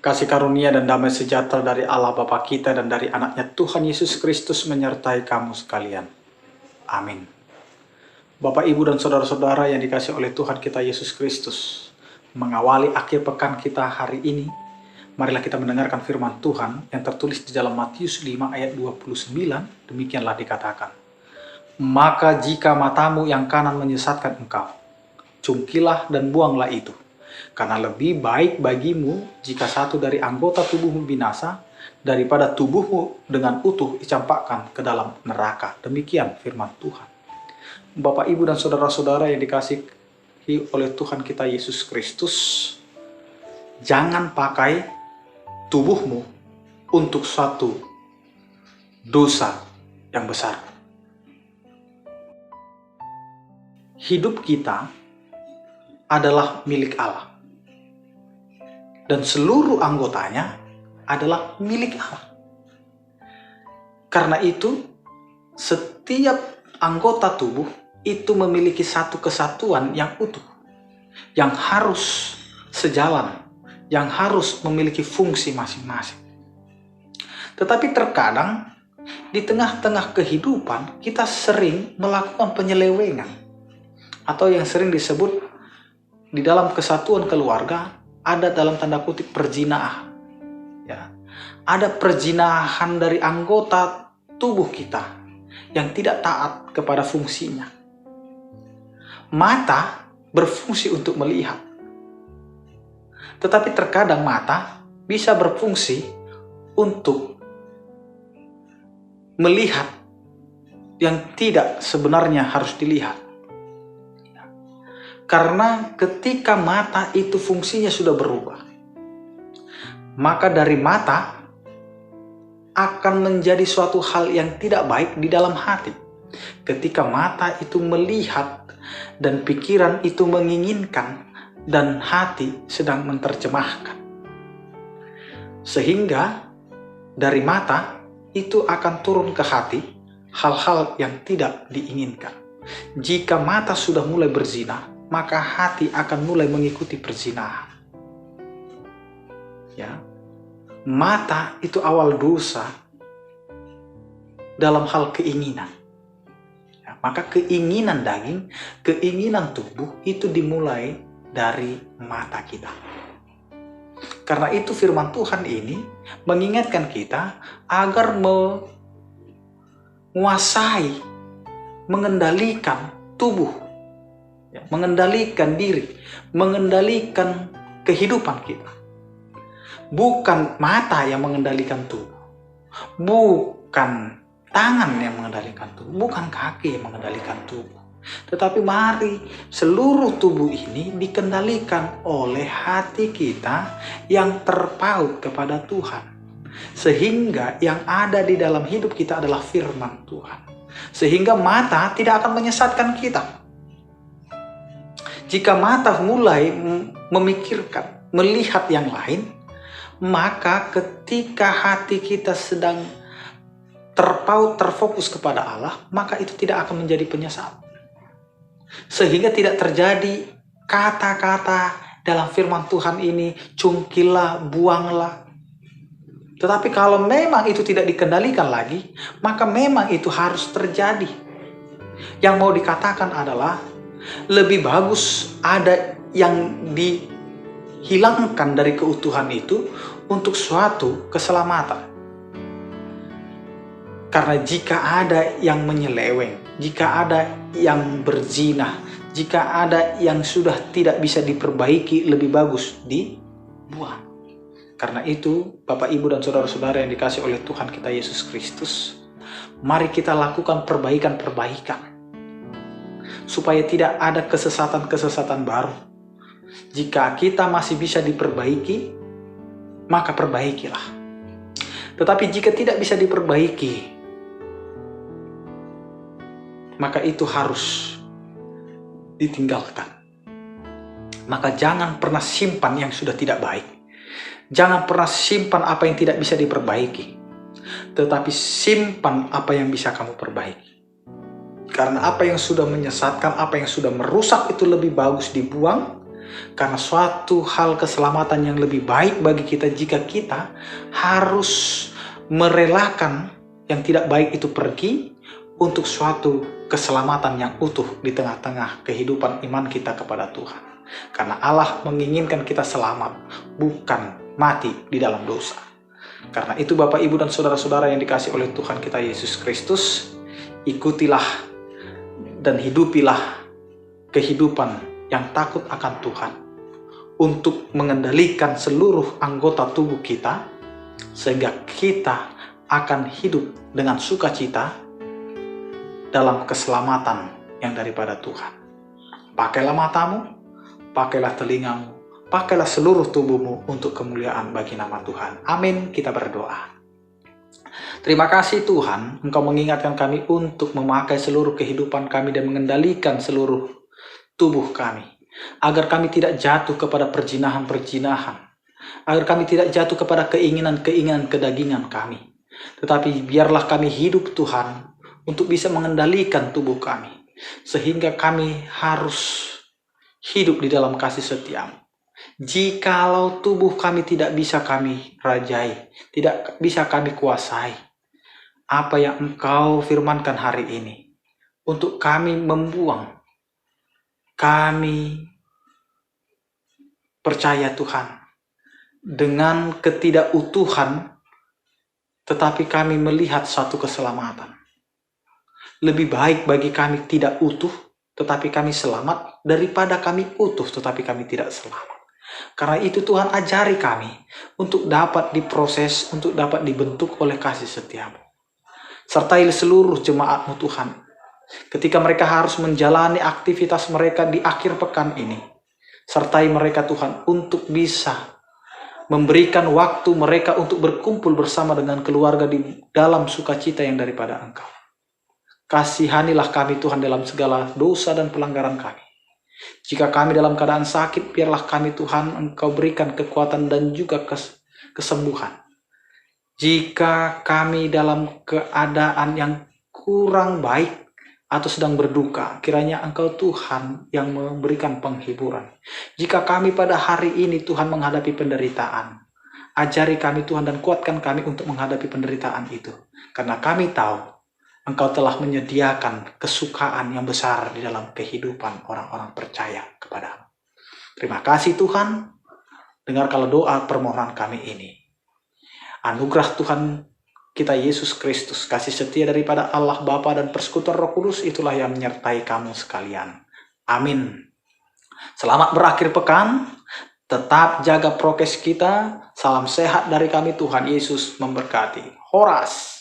Kasih karunia dan damai sejahtera dari Allah Bapa kita dan dari anaknya Tuhan Yesus Kristus menyertai kamu sekalian. Amin. Bapak, Ibu, dan saudara-saudara yang dikasihi oleh Tuhan kita Yesus Kristus, mengawali akhir pekan kita hari ini, marilah kita mendengarkan firman Tuhan yang tertulis di dalam Matius 5 ayat 29, demikianlah dikatakan. Maka jika matamu yang kanan menyesatkan engkau, cungkilah dan buanglah itu. Karena lebih baik bagimu jika satu dari anggota tubuhmu binasa, daripada tubuhmu dengan utuh dicampakkan ke dalam neraka. Demikian firman Tuhan. Bapak, Ibu, dan saudara-saudara yang dikasihi oleh Tuhan kita Yesus Kristus, jangan pakai tubuhmu untuk suatu dosa yang besar. Hidup kita adalah milik Allah. Dan seluruh anggotanya adalah milik Allah. Karena itu, setiap anggota tubuh itu memiliki satu kesatuan yang utuh, yang harus sejalan, yang harus memiliki fungsi masing-masing. Tetapi terkadang, di tengah-tengah kehidupan, kita sering melakukan penyelewengan, atau yang sering disebut di dalam kesatuan keluarga, ada dalam tanda kutip perzinahan. Ya. Ada perzinahan dari anggota tubuh kita yang tidak taat kepada fungsinya. Mata berfungsi untuk melihat. Tetapi terkadang mata bisa berfungsi untuk melihat yang tidak sebenarnya harus dilihat. Karena ketika mata itu fungsinya sudah berubah, maka dari mata akan menjadi suatu hal yang tidak baik di dalam hati. Ketika mata itu melihat dan pikiran itu menginginkan dan hati sedang menerjemahkan. Sehingga dari mata itu akan turun ke hati hal-hal yang tidak diinginkan. Jika mata sudah mulai berzina, maka hati akan mulai mengikuti perzinahan. Ya. Mata itu awal dosa dalam hal keinginan. Ya, maka keinginan daging, keinginan tubuh itu dimulai dari mata kita. Karena itu firman Tuhan ini mengingatkan kita agar menguasai, mengendalikan tubuh, ya, mengendalikan diri, mengendalikan kehidupan kita. Bukan mata yang mengendalikan tubuh, bukan tangan yang mengendalikan tubuh, bukan kaki yang mengendalikan tubuh. Tetapi mari seluruh tubuh ini dikendalikan oleh hati kita yang terpaut kepada Tuhan. Sehingga yang ada di dalam hidup kita adalah firman Tuhan. Sehingga mata tidak akan menyesatkan kita. Jika mata mulai memikirkan, melihat yang lain, maka ketika hati kita sedang terpaut, terfokus kepada Allah, maka itu tidak akan menjadi penyesat. Sehingga tidak terjadi kata-kata dalam firman Tuhan ini, cungkilah, buanglah. Tetapi kalau memang itu tidak dikendalikan lagi, maka memang itu harus terjadi. Yang mau dikatakan adalah, lebih bagus ada yang dihilangkan dari keutuhan itu untuk suatu keselamatan. Karena jika ada yang menyeleweng, jika ada yang berzina, jika ada yang sudah tidak bisa diperbaiki, lebih bagus dibuang. Karena itu, Bapak, Ibu, dan saudara-saudara yang dikasihi oleh Tuhan kita Yesus Kristus, mari kita lakukan perbaikan-perbaikan. Supaya tidak ada kesesatan-kesesatan baru. Jika kita masih bisa diperbaiki, maka perbaikilah. Tetapi jika tidak bisa diperbaiki, maka itu harus ditinggalkan. Maka jangan pernah simpan yang sudah tidak baik. Jangan pernah simpan apa yang tidak bisa diperbaiki. Tetapi simpan apa yang bisa kamu perbaiki. Karena apa yang sudah menyesatkan, apa yang sudah merusak itu lebih bagus dibuang Karena suatu hal keselamatan yang lebih baik bagi kita jika kita harus merelakan yang tidak baik itu pergi untuk suatu keselamatan yang utuh di tengah-tengah kehidupan iman kita kepada Tuhan. Karena Allah menginginkan kita selamat, bukan mati di dalam dosa. Karena itu Bapak, Ibu, dan saudara-saudara yang dikasihi oleh Tuhan kita Yesus Kristus, ikutilah dan hidupilah kehidupan yang takut akan Tuhan untuk mengendalikan seluruh anggota tubuh kita, sehingga kita akan hidup dengan sukacita dalam keselamatan yang daripada Tuhan. Pakailah matamu, pakailah telingamu, pakailah seluruh tubuhmu untuk kemuliaan bagi nama Tuhan. Amin. Kita berdoa. Terima kasih Tuhan, Engkau mengingatkan kami untuk memakai seluruh kehidupan kami dan mengendalikan seluruh tubuh kami, agar kami tidak jatuh kepada perjinahan-perjinahan, agar kami tidak jatuh kepada keinginan-keinginan kedagingan kami. Tetapi biarlah kami hidup Tuhan untuk bisa mengendalikan tubuh kami, sehingga kami harus hidup di dalam kasih setiamu. Jikalau tubuh kami tidak bisa kami rajai, tidak bisa kami kuasai, apa yang Engkau firmankan hari ini untuk kami membuang, kami percaya Tuhan dengan ketidakutuhan, tetapi kami melihat satu keselamatan. Lebih baik bagi kami tidak utuh tetapi kami selamat, daripada kami utuh tetapi kami tidak selamat. Karena itu Tuhan ajari kami untuk dapat diproses, untuk dapat dibentuk oleh kasih setiamu. Sertai seluruh jemaat-Mu Tuhan, ketika mereka harus menjalani aktivitas mereka di akhir pekan ini. Sertai mereka Tuhan untuk bisa memberikan waktu mereka untuk berkumpul bersama dengan keluarga di dalam sukacita yang daripada Engkau. Kasihanilah kami Tuhan dalam segala dosa dan pelanggaran kami. Jika kami dalam keadaan sakit, biarlah kami Tuhan Engkau berikan kekuatan dan juga kesembuhan. Jika kami dalam keadaan yang kurang baik atau sedang berduka, kiranya Engkau Tuhan yang memberikan penghiburan. Jika kami pada hari ini Tuhan menghadapi penderitaan, ajari kami Tuhan dan kuatkan kami untuk menghadapi penderitaan itu. Karena kami tahu Engkau telah menyediakan kesukaan yang besar di dalam kehidupan orang-orang percaya kepadamu. Terima kasih Tuhan. Dengarkanlah doa permohonan kami ini. Anugerah Tuhan kita Yesus Kristus, kasih setia daripada Allah Bapa dan persekutuan Roh Kudus itulah yang menyertai kamu sekalian. Amin. Selamat berakhir pekan. Tetap jaga prokes kita. Salam sehat dari kami, Tuhan Yesus memberkati. Horas.